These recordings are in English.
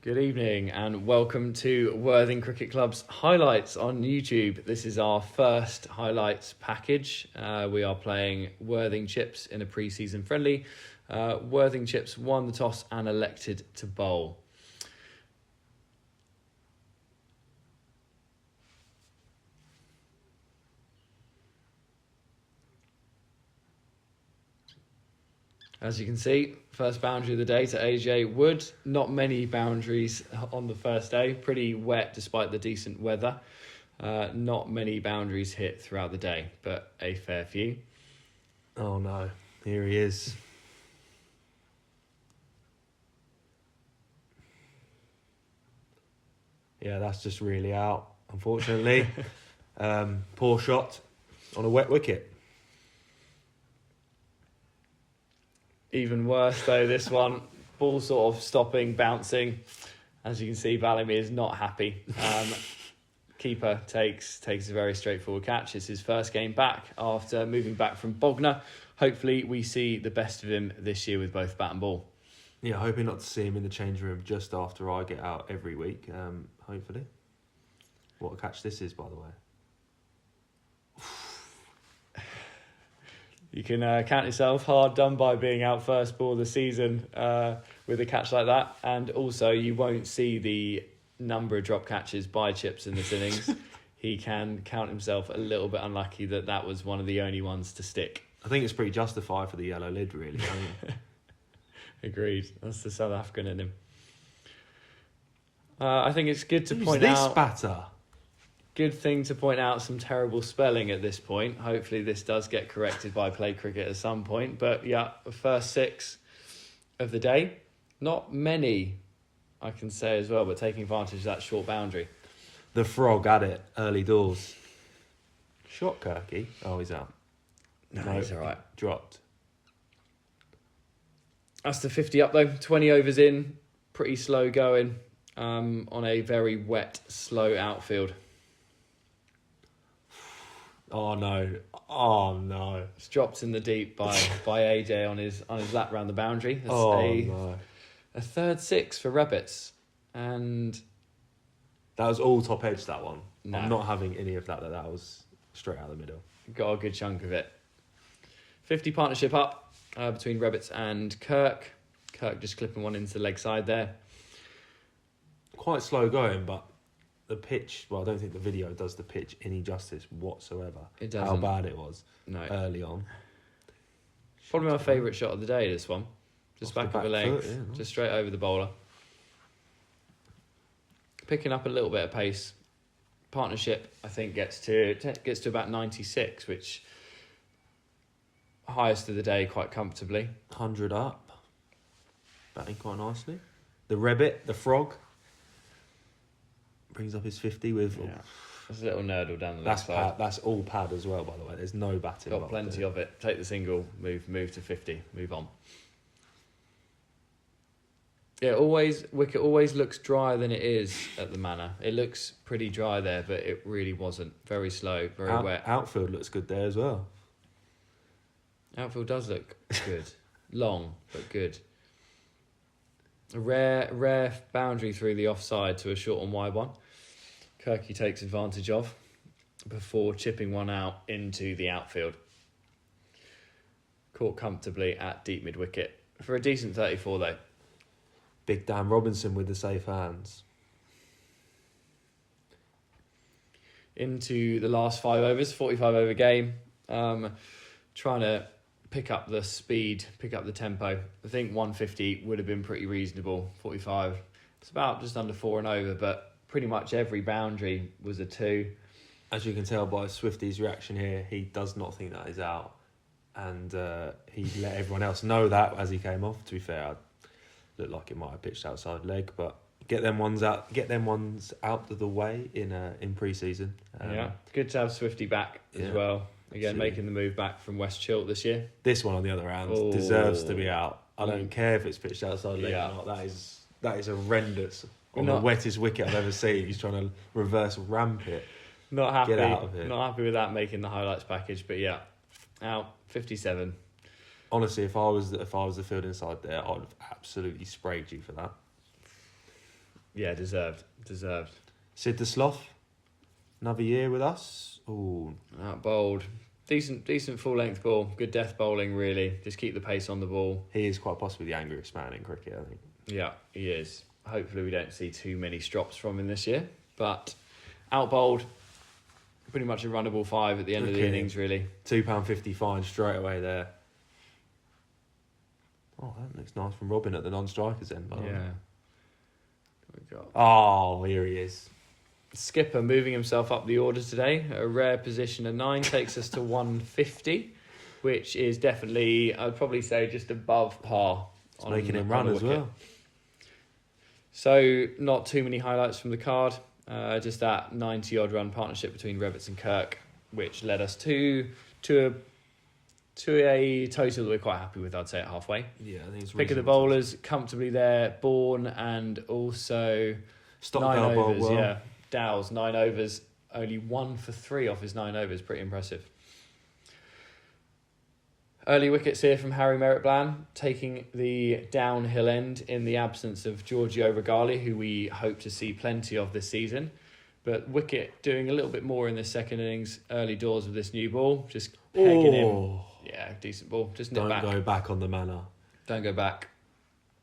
Good evening and welcome to Worthing Cricket Club's highlights on YouTube. This is our first highlights package. We are playing Worthing Chips in a pre-season friendly. Worthing Chips won the toss and elected to bowl. As you can see, first boundary of the day to AJ Wood. Not many boundaries on the first day. Pretty wet despite the decent weather. Not many boundaries hit throughout the day, but a fair few. Oh no, here he is. Yeah, that's just really out, unfortunately. Poor shot on a wet wicket. Even worse though, this one, ball sort of stopping, bouncing. As you can see, Bellamy is not happy. Keeper takes a very straightforward catch. It's his first game back after moving back from Bognor. Hopefully we see the best of him this year with both bat and ball. Yeah, hoping not to see him in the change room just after I get out every week, hopefully. What a catch this is, by the way. You can count yourself hard done by being out first ball of the season with a catch like that. And also, you won't see the number of drop catches by Chips in this innings. He can count himself a little bit unlucky that was one of the only ones to stick. I think it's pretty justified for the yellow lid, really. Agreed. That's the South African in him. I think it's good to Who's point this out... batter? Good thing to point out some terrible spelling at this point. Hopefully this does get corrected by Play Cricket at some point. But yeah, the first 6 of the day. Not many, I can say as well, but taking advantage of that short boundary. The frog at it, early doors. Shot Kirky. Oh, he's out. No, he's all right. Dropped. That's the 50 up though. 20 overs in. Pretty slow going on a very wet, slow outfield. Oh no! It's dropped in the deep by AJ on his lap round the boundary. That's no! A third 6 for Rebbets, and That was all top edge. That one. No. I'm not having any of that. That was straight out the middle. Got a good chunk of it. 50 partnership up between Rebbets and Kirk. Kirk just clipping one into the leg side there. Quite slow going, but the pitch, well, I don't think the video does the pitch any justice whatsoever. It doesn't. How bad it was early on. Probably my favourite shot of the day, this one. Just back of the length, foot, yeah. just straight over the bowler. Picking up a little bit of pace. Partnership, I think, gets to about 96, which highest of the day quite comfortably. 100 up. Batting quite nicely. The Rebbit, the frog, brings up his 50 with... Yeah. There's a little nurdle down the That's left side. pad, that's all pad as well, by the way. There's no batting. Got plenty of it. Take the single, move to 50, move on. Yeah, wicket always looks drier than it is at the Manor. It looks pretty dry there, but it really wasn't. Very slow, very wet. Outfield looks good there as well. Outfield does look good. Long, but good. A rare boundary through the offside to a short and wide one. Kirky takes advantage of before chipping one out into the outfield. Caught comfortably at deep mid-wicket. For a decent 34 though. Big Dan Robinson with the safe hands. Into the last 5 overs, 45 over game. Trying to pick up the speed, pick up the tempo. I think 150 would have been pretty reasonable. 45, it's about just under 4 and over, but pretty much every boundary was a 2. As you can tell by Swifty's reaction here, he does not think that is out. And he let everyone else know that as he came off. To be fair, it looked like it might have pitched outside leg, but get them ones out of the way in pre-season. Yeah, good to have Swifty back as well. Again, making the move back from West Chilt this year. This one, on the other hand, deserves to be out. I don't care if it's pitched outside leg or not. That is horrendous. On the wettest wicket I've ever seen. He's trying to reverse ramp it. Not happy. Get out of here. Not happy with that making the highlights package, but yeah, out 57. Honestly, if I was the fielding side there, I'd have absolutely sprayed you for that. Yeah, deserved. Sid the Sloth, another year with us. Ooh. Out bowled. Decent full length ball. Good death bowling, really. Just keep the pace on the ball. He is quite possibly the angriest man in cricket, I think. Yeah, he is. Hopefully we don't see too many strops from him this year. But out bowled, pretty much a runnable 5 at the end of the innings, really. £2.50 fine straight away there. Oh, that looks nice from Robin at the non-strikers end, by the way. Yeah. What we got? Oh, here he is. Skipper moving himself up the order today. A rare position of 9 takes us to 150, which is definitely, I'd probably say, just above par. It's making him run as well. So, not too many highlights from the card. Just that 90-odd run partnership between Rebbets and Kirk, which led us to a total that we're quite happy with, I'd say, at halfway. Yeah, I think it's Pick of the bowlers, comfortably there. Bourne and also Stockdale 9 overs, well. yeah. Dow's 9 overs, only 1 for 3 off his 9 overs. Pretty impressive. Early wickets here from Harry Merritt-Bland, taking the downhill end in the absence of Giorgio Regali, who we hope to see plenty of this season. But wicket doing a little bit more in this second innings, early doors with this new ball, just pegging him. Yeah, decent ball. Just nip back. Don't go back on the manor. Don't go back.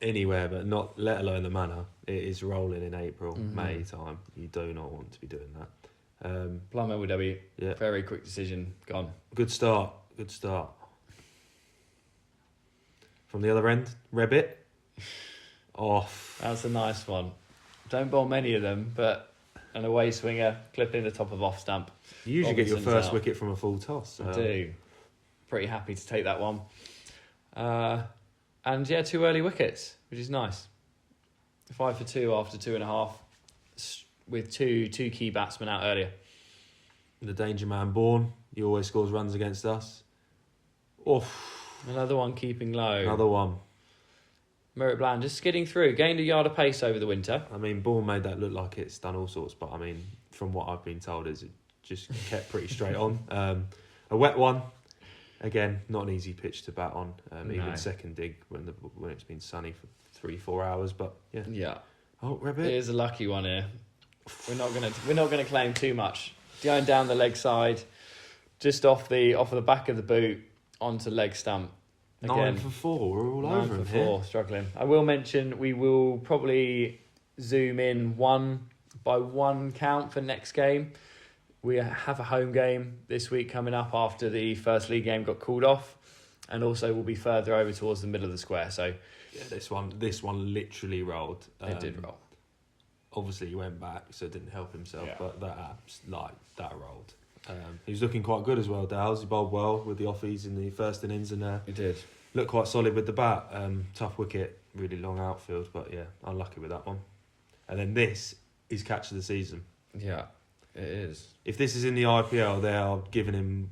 Anywhere, but not let alone the manor. It is rolling in April, May time. You do not want to be doing that. Plum LW. Yeah. Very quick decision. Gone. Good start. From the other end, Rebbit. Off. That's a nice one. Don't bowl many of them, but an away swinger clipping the top of off stump. You usually get your Robinson's first out. wicket from a full toss. I do. Pretty happy to take that one. And yeah, 2 early wickets, which is nice. 5 for 2 after 2.5, with two key batsmen out earlier. The danger man Bourne. He always scores runs against us. Oof. Another one keeping low. Another one. Merritt-Bland just skidding through, gained a yard of pace over the winter. I mean, Bourne made that look like it's done all sorts, but I mean, from what I've been told, is it just kept pretty straight on. A wet one. Again, not an easy pitch to bat on. Even second dig when it's been sunny for 3-4 hours. But yeah. Yeah. Oh, Rebbit. It is a lucky one here. We're not gonna claim too much. Going down the leg side, just off the back of the boot onto leg stump. Again, 9 for 4. We're all over him here. 9 for 4, struggling. I will mention we will probably zoom in 1-by-1 count for next game. We have a home game this week coming up after the first league game got called off, and also we'll be further over towards the middle of the square. So yeah, this one literally rolled. It did roll. Obviously, he went back, so it didn't help himself. Yeah. But that rolled. He was looking quite good as well. Dow's he bowled well with the offies in the first innings, and He did. looked quite solid with the bat. Tough wicket, really long outfield, but yeah, unlucky with that one. And then this is catch of the season. Yeah, it is. If this is in the IPL, they are giving him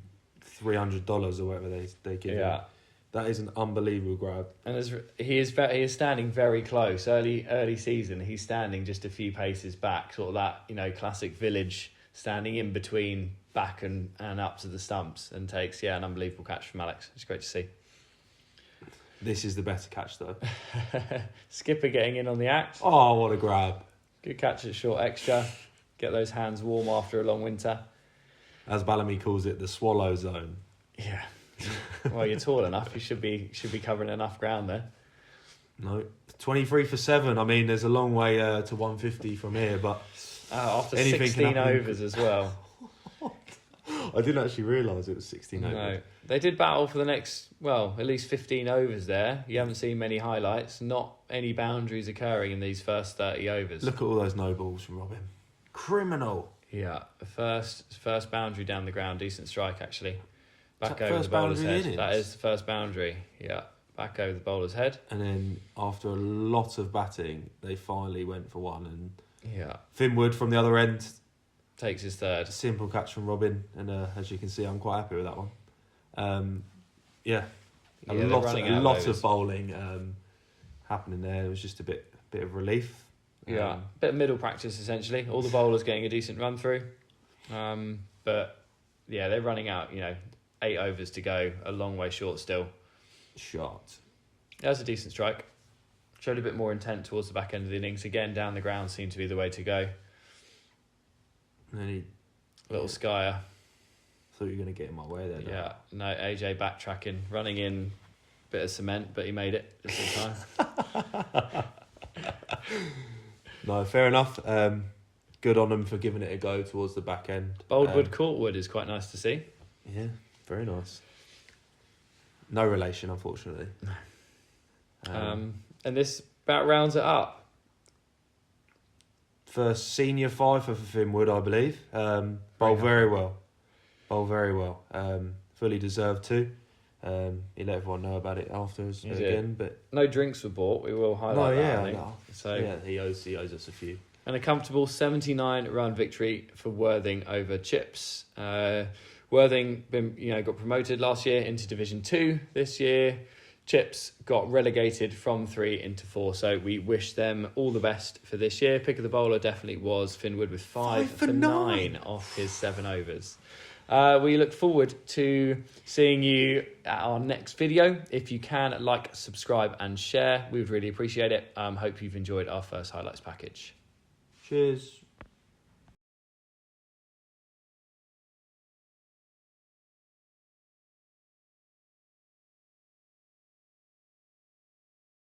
$300 or whatever they give him. That is an unbelievable grab. And he is standing very close. Early season, he's standing just a few paces back, sort of that classic village, standing in between back and up to the stumps, and takes an unbelievable catch from Alex. It's great to see. This is the better catch though. Skipper getting in on the act. Oh, what a grab! Good catch at short extra. Get those hands warm after a long winter. As Bellamy calls it, the swallow zone. Yeah. Well, you're tall enough. You should be covering enough ground there. No, 23 for 7. I mean, there's a long way to 150 from here, but after anything 16 overs as well. I didn't actually realise it was 16 overs. No, they did battle for the next, at least 15 overs there. You haven't seen many highlights. Not any boundaries occurring in these first 30 overs. Look at all those no balls from Robin. Criminal. Yeah, the first boundary down the ground. Decent strike, actually. Back over First the bowler's boundary head. innings? That is the first boundary. Yeah, back over the bowler's head. And then after a lot of batting, they finally went for one. And Yeah, Finwood from the other end, takes his third. simple catch from Robin. And as you can see, I'm quite happy with that one. A they're lot running out of overs. of bowling happening there. It was just a bit of relief. Yeah, bit of middle practice essentially. All the bowlers getting a decent run through, but yeah, they're running out. 8 overs to go, a long way short still. Shot. That's a decent strike. showed a bit more intent towards the back end of the innings. Again, down the ground seemed to be the way to go. And then he Little skyer. thought you were going to get in my way there. Yeah, no, AJ backtracking, running in, bit of cement, but he made it just in time. No, fair enough. Good on them for giving it a go towards the back end. Boldwood, Courtwood is quite nice to see. Yeah, very nice. No relation, unfortunately. And this about rounds it up. First senior fifer for Finwood, I believe. Bowled very well. Fully deserved too. He let everyone know about it afterwards again. But no drinks were bought. We will highlight that. I think. So yeah, he owes us a few. And a comfortable 79-run victory for Worthing over Chips. Worthing got promoted last year into Division 2 this year. Chips got relegated from 3 into 4, so we wish them all the best for this year. Pick of the bowler definitely was Finwood with 5 for 9 off his 7 overs. We look forward to seeing you at our next video. If you can, like, subscribe and share. We would really appreciate it. Hope you've enjoyed our first highlights package. Cheers.